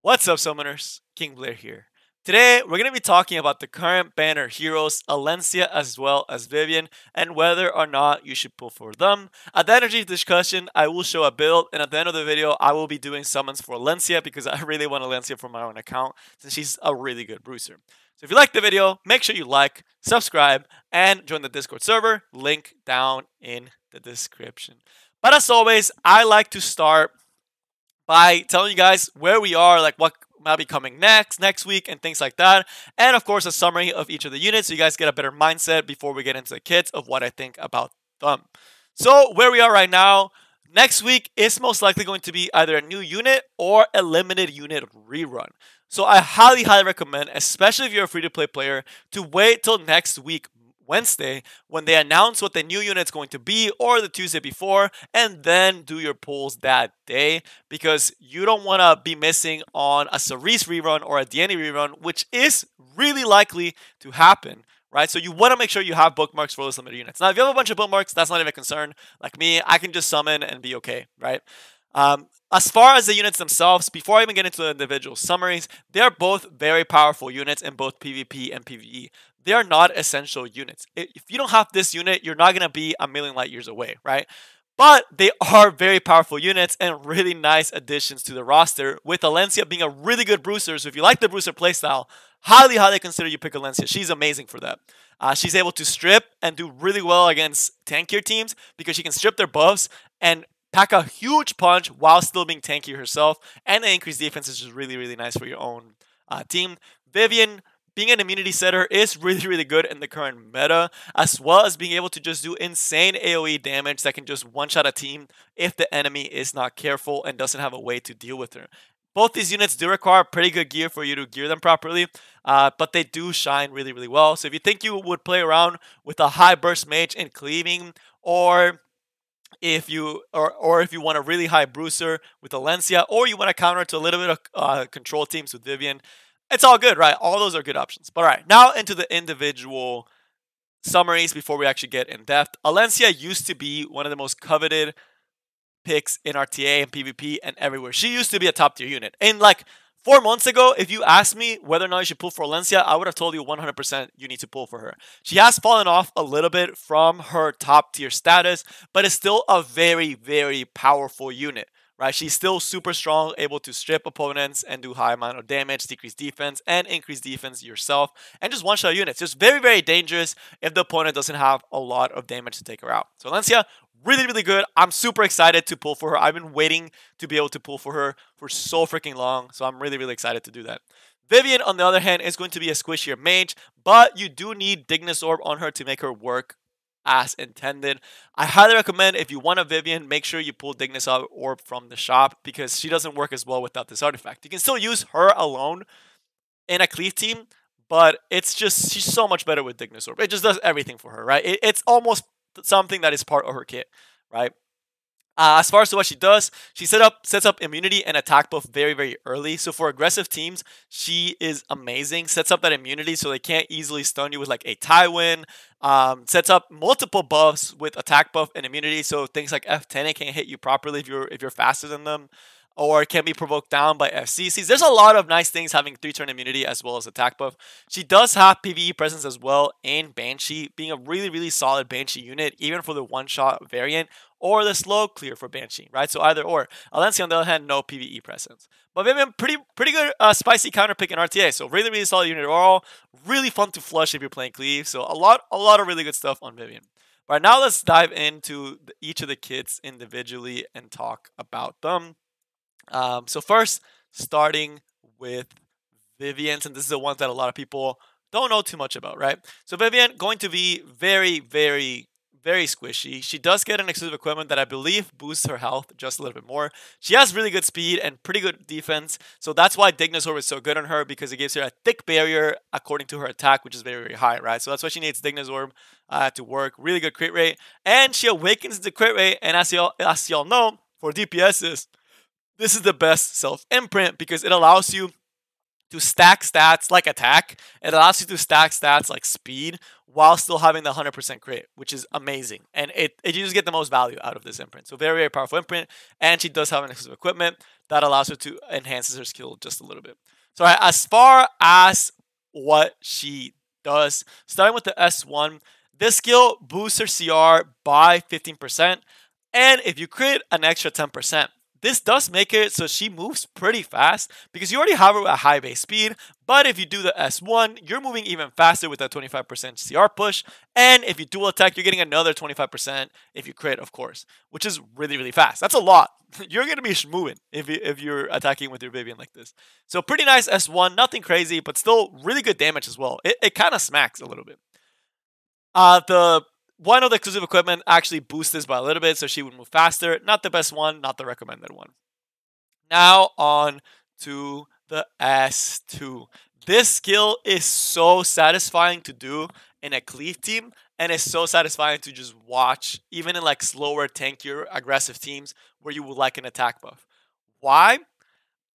What's up, Summoners? King Blair here. Today, we're going to be talking about the current banner heroes, Alencia as well as Vivian, and whether or not you should pull for them. At the energy discussion, I will show a build, and at the end of the video, I will be doing summons for Alencia because I really want Alencia for my own account since she's a really good bruiser. So if you like the video, make sure you like, subscribe, and join the Discord server. Link down in the description. But as always, I like to start by telling you guys where we are, like what might be coming next week, and things like that. And of course, a summary of each of the units so you guys get a better mindset before we get into the kits of what I think about them. So where we are right now, next week is most likely going to be either a new unit or a limited unit rerun. So I highly recommend, especially if you're a free-to-play player, to wait till next week Wednesday when they announce what the new unit's going to be, or the Tuesday before, and then do your pulls that day, because you don't want to be missing on a Cerise rerun or a Diani rerun, which is really likely to happen, right? So you want to make sure you have bookmarks for those limited units. Now, if you have a bunch of bookmarks, that's not even a concern. Like me, I can just summon and be okay, right? As far as the units themselves, before I even get into the individual summaries, they're both very powerful units in both PvP and PvE. They are not essential units. If you don't have this unit, you're not going to be a million light years away, right? But they are very powerful units and really nice additions to the roster, with Alencia being a really good bruiser. So if you like the bruiser playstyle, highly consider you pick Alencia. She's amazing for that. She's able to strip and do really well against tankier teams because she can strip their buffs and pack a huge punch while still being tanky herself, and the increased defense is just really nice for your own team. Vivian, being an immunity setter, is really good in the current meta, as well as being able to just do insane AoE damage that can just one-shot a team if the enemy is not careful and doesn't have a way to deal with her. Both these units do require pretty good gear for you to gear them properly, but they do shine really well. So if you think you would play around with a high burst mage in cleaving, or if you want a really high bruiser with Alencia, or you want to counter to a little bit of control teams with Vivian, it's all good, right? All those are good options. But all right, now into the individual summaries before we actually get in depth. Alencia used to be one of the most coveted picks in RTA and PvP and everywhere. She used to be a top tier unit. And like 4 months ago, if you asked me whether or not you should pull for Alencia, I would have told you 100% you need to pull for her. She has fallen off a little bit from her top tier status, but is still a very powerful unit, right? She's still super strong, able to strip opponents and do high amount of damage, decrease defense, and increase defense yourself, and just one-shot units. Just very dangerous if the opponent doesn't have a lot of damage to take her out. So Alencia, really good. I'm super excited to pull for her. I've been waiting to be able to pull for her for so freaking long, so I'm really excited to do that. Vivian, on the other hand, is going to be a squishier mage, but you do need Dignus Orb on her to make her work as intended. I highly recommend, if you want a Vivian, make sure you pull Dignus Orb from the shop, because she doesn't work as well without this artifact. You can still use her alone in a cleave team, but it's just, she's so much better with Dignus Orb. It just does everything for her, right? It's almost something that is part of her kit, right? As far as what she does, she sets up immunity and attack buff very early. So for aggressive teams, she is amazing. Sets up that immunity so they can't easily stun you with like a Tywin. Sets up multiple buffs with attack buff and immunity, so things like F10 can't hit you properly if you're faster than them, or can be provoked down by FCCs. There's a lot of nice things having 3-turn immunity as well as attack buff. She does have PvE presence as well in Banshee, being a really solid Banshee unit, even for the one-shot variant or the slow clear for Banshee, right? So either or. Alencia, on the other hand, no PvE presence. But Vivian, pretty good spicy counter pick in RTA. So really solid unit overall. Really fun to flush if you're playing cleave. So a lot of really good stuff on Vivian. All right, now let's dive into each of the kits individually and talk about them. So first, starting with Vivian, and this is the one that a lot of people don't know too much about, right? So Vivian, going to be very squishy. She does get an exclusive equipment that I believe boosts her health just a little bit more. She has really good speed and pretty good defense, so that's why Dignus Orb is so good on her, because it gives her a thick barrier according to her attack, which is very high, right? So that's why she needs Dignus Orb to work. Really good crit rate, and she awakens the crit rate, and as y'all know, for DPSs, this is the best self-imprint because it allows you to stack stats like attack. It allows you to stack stats like speed while still having the 100% crit, which is amazing. And you just get the most value out of this imprint. So very, very powerful imprint. And she does have an exclusive equipment that allows her to enhance her skill just a little bit. So as far as what she does, starting with the S1, this skill boosts her CR by 15%. And if you crit, an extra 10%. This does make it so she moves pretty fast because you already have her at high base speed. But if you do the S1, you're moving even faster with that 25% CR push. And if you dual attack, you're getting another 25% if you crit, of course, which is really, really fast. That's a lot. You're going to be moving if you're attacking with your Vivian like this. So pretty nice S1, nothing crazy, but still really good damage as well. It kind of smacks a little bit. The one of the exclusive equipment actually boosts this by a little bit, so she would move faster. Not the best one, not the recommended one. Now on to the S2. This skill is so satisfying to do in a cleave team, and it's so satisfying to just watch, even in like slower, tankier, aggressive teams where you would like an attack buff. Why?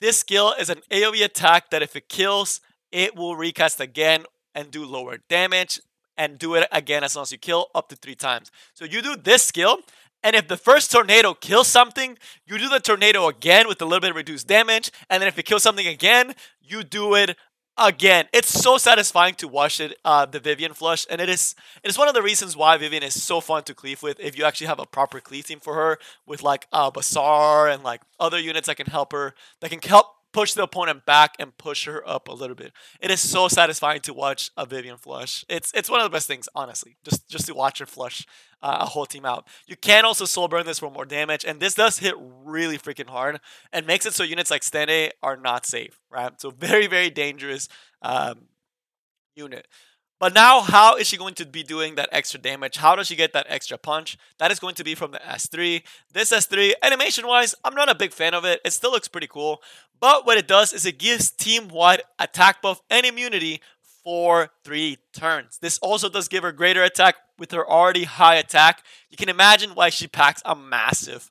This skill is an AoE attack that if it kills, it will recast again and do lower damage, and do it again as long as you kill up to 3 times. So you do this skill, and if the first tornado kills something, you do the tornado again with a little bit of reduced damage, and then if it kills something again, you do it again. It's so satisfying to watch it, the Vivian flush, and it is one of the reasons why Vivian is so fun to cleave with if you actually have a proper cleave team for her with like Bazaar and like other units that can help her, that can help push the opponent back and push her up a little bit. It is so satisfying to watch a Vivian flush. It's one of the best things, honestly, just to watch her flush a whole team out. You can also soul burn this for more damage, and this does hit really freaking hard and makes it so units like Stene are not safe, right? So very, very dangerous unit. But now, how is she going to be doing that extra damage? How does she get that extra punch? That is going to be from the S3. This S3, animation-wise, I'm not a big fan of it. It still looks pretty cool. But what it does is it gives team-wide attack buff and immunity for 3 turns. This also does give her greater attack with her already high attack. You can imagine why she packs a massive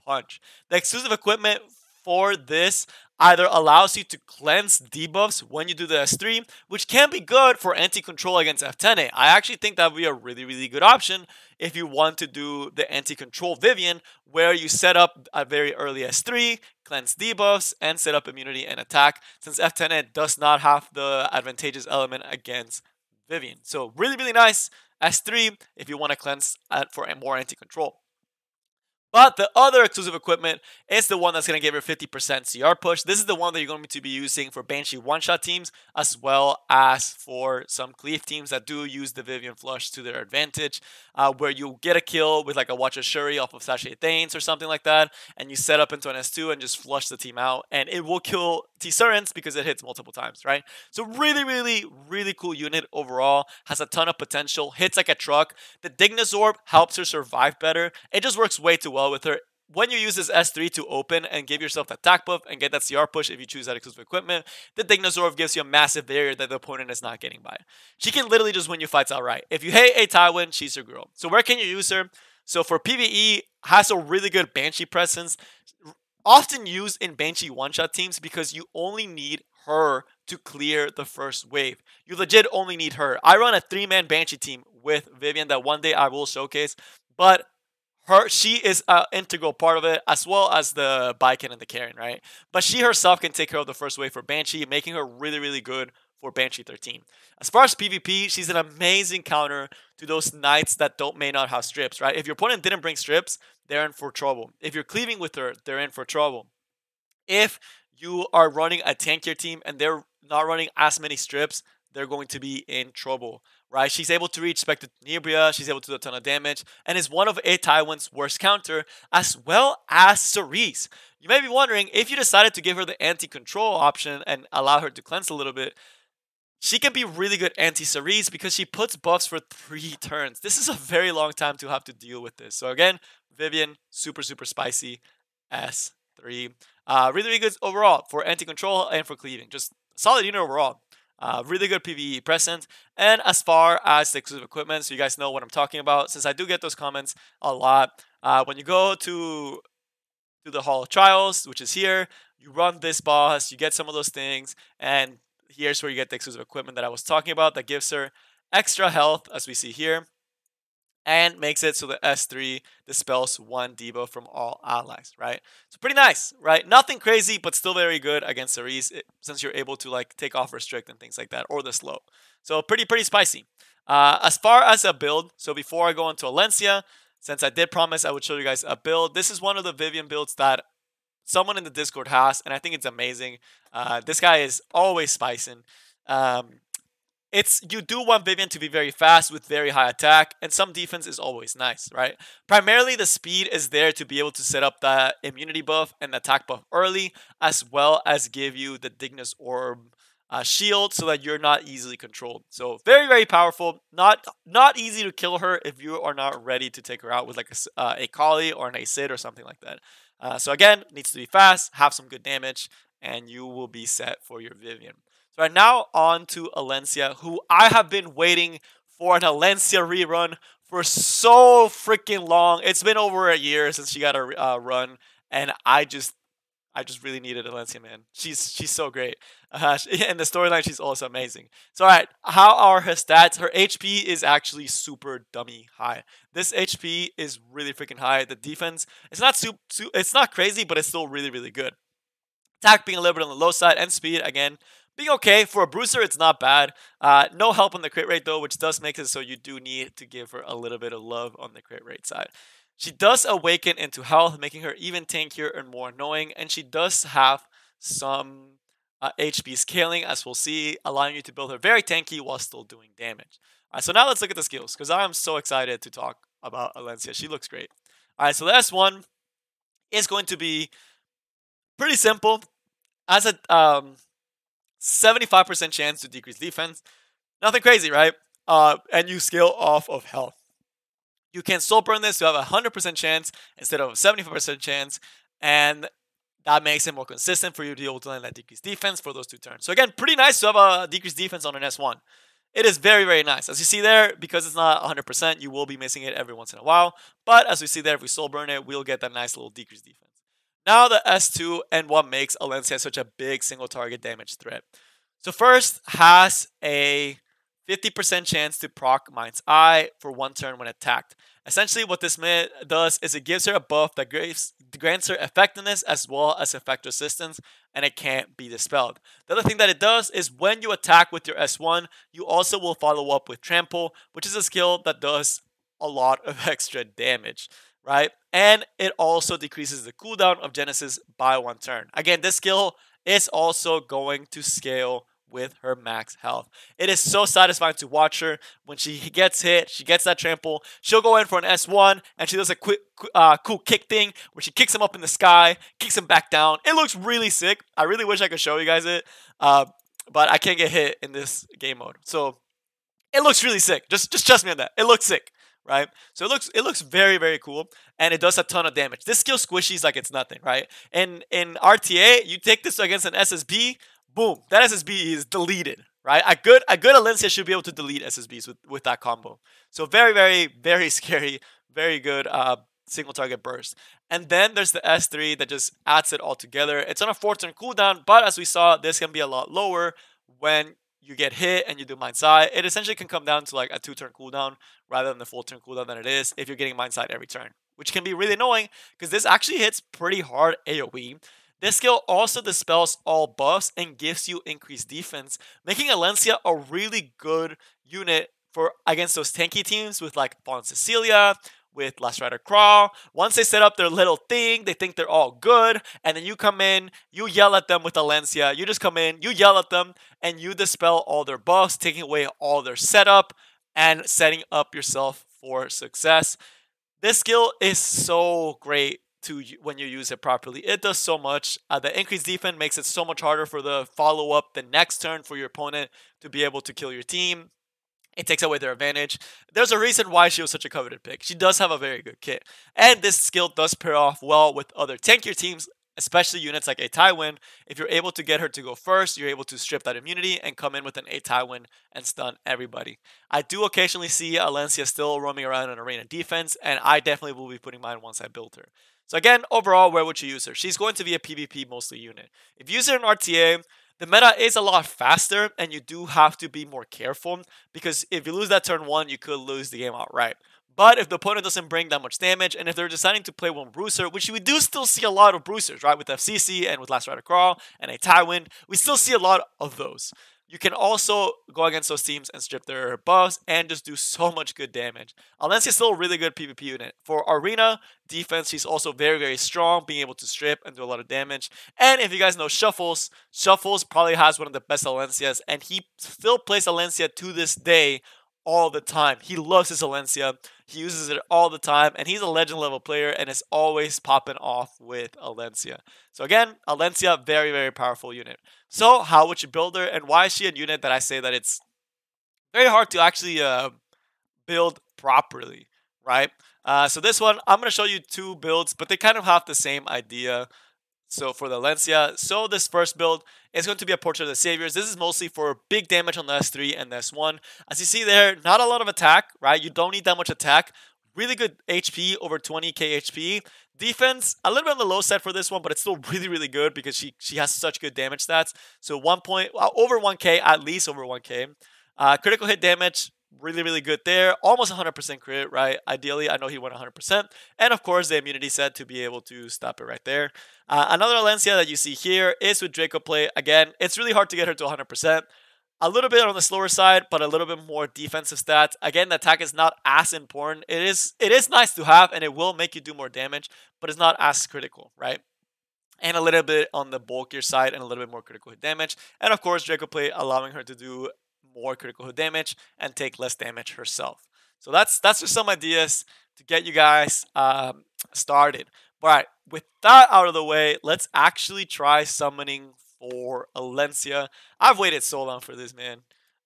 punch. The exclusive equipment for this either allows you to cleanse debuffs when you do the S3, which can be good for anti-control against F10A. I actually think that would be a really, really good option if you want to do the anti-control Vivian, where you set up a very early S3, cleanse debuffs, and set up immunity and attack, since F10A does not have the advantageous element against Vivian. So really, really nice S3 if you want to cleanse for more anti-control. But the other exclusive equipment is the one that's going to give her 50% CR push. This is the one that you're going to be using for Banshee one-shot teams, as well as for some cleave teams that do use the Vivian flush to their advantage, where you get a kill with like a Watcher Shuri off of Sachet Thanes or something like that, and you set up into an S2 and just flush the team out, and it will kill T-Surrens because it hits multiple times, right? So really, really, really cool unit overall. Has a ton of potential, hits like a truck. The Dignazorb helps her survive better. It just works way too well with her. When you use this S3 to open and give yourself the attack buff and get that CR push if you choose that exclusive equipment, the Dignazorb gives you a massive barrier that the opponent is not getting by. She can literally just win you fights outright. If you hate a Tywin, she's your girl. So where can you use her? So for PvE, has a really good Banshee presence. Often used in Banshee one-shot teams because you only need her to clear the first wave. You legit only need her. I run a 3-man Banshee team with Vivian that one day I will showcase, but she is an integral part of it, as well as the Baiken and the Karen, right? But she herself can take care of the first wave for Banshee, making her really, really good for Banshee 13. As far as PvP, she's an amazing counter to those knights that may not have strips, right? If your opponent didn't bring strips, they're in for trouble. If you're cleaving with her, they're in for trouble. If you are running a tankier team and they're not running as many strips, they're going to be in trouble, right? She's able to reach Spectre Tenebria, she's able to do a ton of damage, and is one of a Tywin's worst counter, as well as Cerise. You may be wondering, if you decided to give her the anti-control option and allow her to cleanse a little bit, she can be really good anti-Cerise because she puts buffs for 3 turns. This is a very long time to have to deal with this. So again, Vivian, super, super spicy. S3. Really, really good overall for anti-control and for cleaving. Just solid unit overall. Really good PvE presence. And as far as the exclusive equipment, so you guys know what I'm talking about, since I do get those comments a lot. When you go to the Hall of Trials, which is here, You run this boss, you get some of those things, and here's where you get the exclusive equipment that I was talking about that gives her extra health, as we see here, and makes it so the S3 dispels one debuff from all allies, right? So pretty nice, right? Nothing crazy, but still very good against Cerise since you're able to like take off Restrict and things like that, or the slow. So pretty spicy. As far as a build, so before I go into Alencia, since I did promise I would show you guys a build, this is one of the Vivian builds that someone in the Discord has, and I think it's amazing. This guy is always spicing. Um, you do want Vivian to be very fast with very high attack, and some defense is always nice, right? Primarily, the speed is there to be able to set up the immunity buff and attack buff early, as well as give you the Dignus Orb shield so that you're not easily controlled. So very powerful. Not easy to kill her if you are not ready to take her out with like a Kali or an Acid or something like that. So again, needs to be fast, have some good damage, and you will be set for your Vivian. So right now on to Alencia, who I have been waiting for an Alencia rerun for so freaking long. It's been over a year since she got a run, and I just really needed Alencia, man. She's so great. And the storyline, she's also amazing. So, all right, how are her stats? Her HP is actually super dummy high. This HP is really freaking high. The defense, it's not crazy, but it's still really good. Attack being a little bit on the low side, and speed, again, being okay. For a bruiser, it's not bad. No help on the crit rate, though, which does make it so you do need to give her a little bit of love on the crit rate side. She does awaken into health, making her even tankier and more annoying, and she does have some HP scaling, as we'll see, allowing you to build her very tanky while still doing damage. Alright, so now let's look at the skills, because I'm so excited to talk about Alencia. She looks great. Alright, so the S1 is going to be pretty simple. As a 75% chance to decrease defense. Nothing crazy, right? And you scale off of health. You can soul burn this to have a 100% chance instead of a 75% chance, and that makes it more consistent for you to be able to land that decreased defense for those 2 turns. So again, pretty nice to have a decreased defense on an S1. It is very nice. As you see there, because it's not 100%, you will be missing it every once in a while. But as we see there, if we soul burn it, we'll get that nice little decreased defense. Now the S2 and what makes Alencia such a big single target damage threat. So first, has a 50% chance to proc Mind's Eye for 1 turn when attacked. Essentially what this does is it gives her a buff that grants her effectiveness as well as effect resistance, and it can't be dispelled. The other thing that it does is when you attack with your S1, you also will follow up with Trample, which is a skill that does a lot of extra damage, right? And it also decreases the cooldown of Genesis by 1 turn. Again, this skill is also going to scale with her max health. It is so satisfying to watch her. When she gets hit, she gets that trample, she'll go in for an S1, and she does a quick, cool kick thing where she kicks him up in the sky, kicks him back down. It looks really sick. I really wish I could show you guys it, but I can't get hit in this game mode. So it looks really sick. Just trust me on that. It looks sick. Right? So it looks very cool, and it does a ton of damage. This skill squishies like it's nothing, right? And in RTA, you take this against an SSB, boom, that SSB is deleted, right? A good Alencia should be able to delete SSBs with that combo. So very scary, very good single target burst. And then there's the S3 that just adds it all together. It's on a 4-turn cooldown, but as we saw, this can be a lot lower when you get hit and you do Mind's Eye. It essentially can come down to like a 2-turn cooldown rather than the full turn cooldown than it is if you're getting Mind's Eye every turn, which can be really annoying because this actually hits pretty hard AoE. This skill also dispels all buffs and gives you increased defense, making Alencia a really good unit for against those tanky teams with like Fallen Cecilia, with Last Rider Crawl. Once they set up their little thing, they think they're all good, and then you come in, you yell at them with Alencia. You just come in, you yell at them, and you dispel all their buffs, taking away all their setup and setting up yourself for success. This skill is so great when you use it properly. It does so much. The increased defense makes it so much harder for the follow-up the next turn for your opponent to be able to kill your team. It takes away their advantage. There's a reason why she was such a coveted pick. She does have a very good kit. And this skill does pair off well with other tankier teams, especially units like a Tywin. If you're able to get her to go first, you're able to strip that immunity and come in with an A Tywin and stun everybody. I do occasionally see Alencia still roaming around in arena defense, and I definitely will be putting mine once I build her. So again, overall, where would you use her? She's going to be a PvP mostly unit. If you use her in RTA, the meta is a lot faster, and you do have to be more careful, because if you lose that turn 1, you could lose the game outright. But if the opponent doesn't bring that much damage, and if they're deciding to play one bruiser, which we do still see a lot of bruisers, right? With FCC and with Last Rider Crawl and a Tywin, we still see a lot of those. You can also go against those teams and strip their buffs and just do so much good damage. Alencia is still a really good PvP unit. For arena defense, she's also very, very strong, being able to strip and do a lot of damage. And if you guys know Shuffles, Shuffles probably has one of the best Alencias, and he still plays Alencia to this day all the time. He loves his Alencia. He uses it all the time, and he's a legend level player and is always popping off with Alencia. So again, Alencia, very, very powerful unit. So how would you build her, and why is she a unit that I say that it's very hard to actually build properly, right? So this one, I'm going to show you 2 builds, but they kind of have the same idea. So for the Alencia, so this first build is going to be a Portrait of the Saviors. This is mostly for big damage on the S3 and the S1. As you see there, not a lot of attack, right? You don't need that much attack. Really good HP, over 20k HP. Defense, a little bit on the low side for this one, but it's still really, really good because she has such good damage stats. So over 1k, at least over 1k. Critical hit damage, really, really good there. Almost 100% crit, right? Ideally, I know he went 100%. And of course, the immunity set to be able to stop it right there. Another Alencia that you see here is with Draco Play. Again, it's really hard to get her to 100%. A little bit on the slower side, but a little bit more defensive stats. Again, the attack is not as important. It is nice to have, and it will make you do more damage, but it's not as critical, right? And a little bit on the bulkier side and a little bit more critical hit damage. And of course, Draco Play allowing her to do more critical hit damage and take less damage herself. So that's just some ideas to get you guys started. All right, with that out of the way, let's actually try summoning for Alencia. I've waited so long for this, man.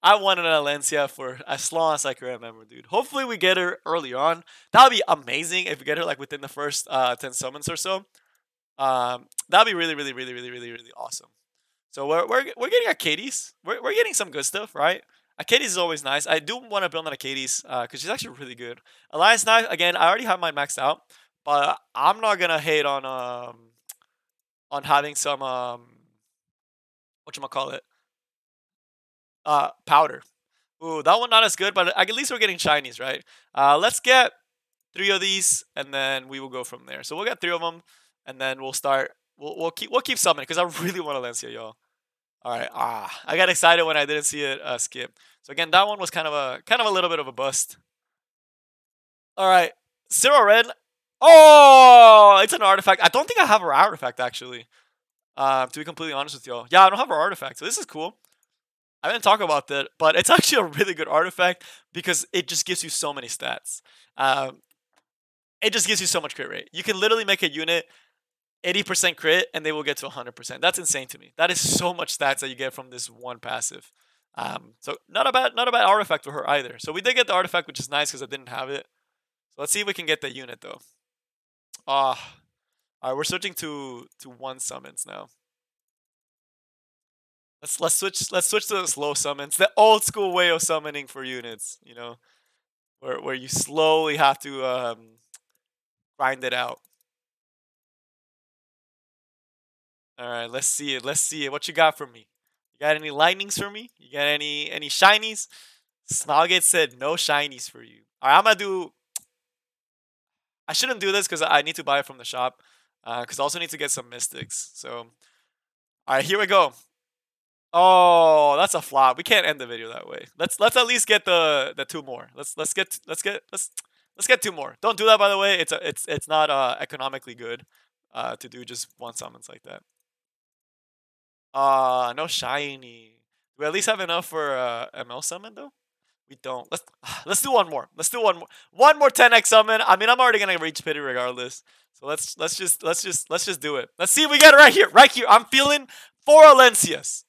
I wanted an Alencia for as long as I can remember, dude. Hopefully we get her early on. That would be amazing if we get her like within the first 10 summons or so. That'd be really, really, really, really, really, really awesome. So we're getting Arcades. We're getting some good stuff, right? Arcades is always nice. I do want to build an Arcades because she's actually really good. Alliance Knife, again, I already have mine maxed out, but I'm not gonna hate on having some whatchamacallit, powder. Ooh, that one not as good, but at least we're getting shinies, right? Let's get 3 of these, and then we will go from there. So we'll get 3 of them, and then we'll start. We'll keep summoning because I really want Alencia, y'all. All right. I got excited when I didn't see it skip. So again, that one was kind of a little bit of a bust. All right, Zero Red. Oh, it's an artifact. I don't think I have her artifact actually. To be completely honest with y'all, yeah, I don't have her artifact, so this is cool. I didn't talk about that, but it's actually a really good artifact because it just gives you so many stats. It just gives you so much crit rate. You can literally make a unit 80% crit and they will get to 100%. That's insane to me. That is so much stats that you get from this one passive. So not a bad artifact for her either. So we did get the artifact, which is nice because I didn't have it. So let's see if we can get the unit though. All right, we're switching to 1 summons now. Let's switch to the slow summons, the old school way of summoning for units. You know, where you slowly have to grind it out. All right, let's see it. Let's see it. What you got for me? You got any lightnings for me? You got any shinies? Smilegate said no shinies for you. All right, I'm gonna do. I shouldn't do this because I need to buy it from the shop. Because I also need to get some mystics. So, all right, here we go. Oh, that's a flop. We can't end the video that way. Let's at least get the 2 more. Let's get 2 more. Don't do that, by the way. It's not economically good to do just 1 summons like that. No shiny. Do we at least have enough for ML summon though? We don't. Let's do 1 more. Let's do 1 more. 1 more 10x summon. I mean, I'm already gonna reach pity regardless. So let's just do it. Let's see if we get it right here. Right here. I'm feeling 4 Alencias.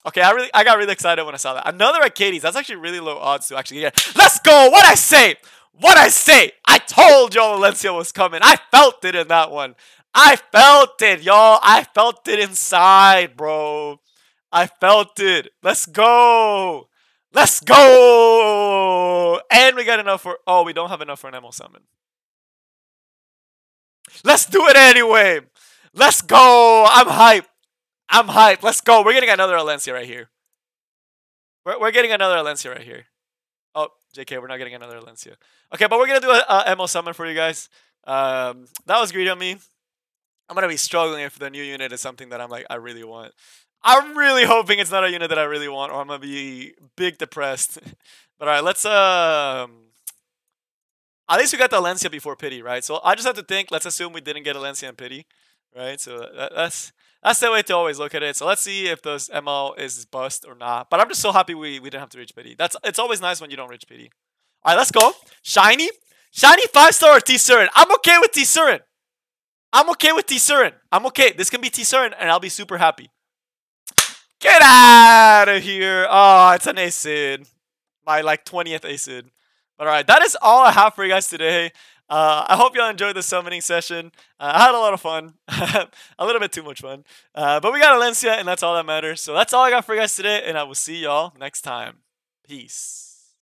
Okay, I got really excited when I saw that. Another Arcades. That's actually really low odds to actually get. Let's go. What I say? What I say? I told y'all Alencia was coming. I felt it in that one. I felt it, y'all. I felt it inside, bro. I felt it. Let's go. Let's go. And we got enough for. Oh, we don't have enough for an ML summon. Let's do it anyway. Let's go. I'm hyped. I'm hyped. Let's go. We're getting another Alencia right here. We're getting another Alencia right here. Oh, JK, we're not getting another Alencia. Okay, but we're going to do a MO summon for you guys. That was greedy on me. I'm going to be struggling if the new unit is something that I'm like, I really want. I'm really hoping it's not a unit that I really want, or I'm going to be big depressed. But alright, let's at least we got the Alencia before Pity, right? So I just have to think. Let's assume we didn't get Alencia and Pity, right? So that's the way to always look at it. So let's see if this MO is bust or not. But I'm just so happy we didn't have to reach Pity. It's always nice when you don't reach Pity. All right, let's go. Shiny 5-star or T-Surin. I'm okay with T-Surin. I'm okay with T-Surin. I'm okay. This can be T-Surin, and I'll be super happy. Get out of here. Oh, it's an Acid. My like 20th Acid. But alright, that is all I have for you guys today. I hope y'all enjoyed the summoning session. I had a lot of fun. A little bit too much fun. But we got Alencia, and that's all that matters. So that's all I got for you guys today, and I will see y'all next time. Peace.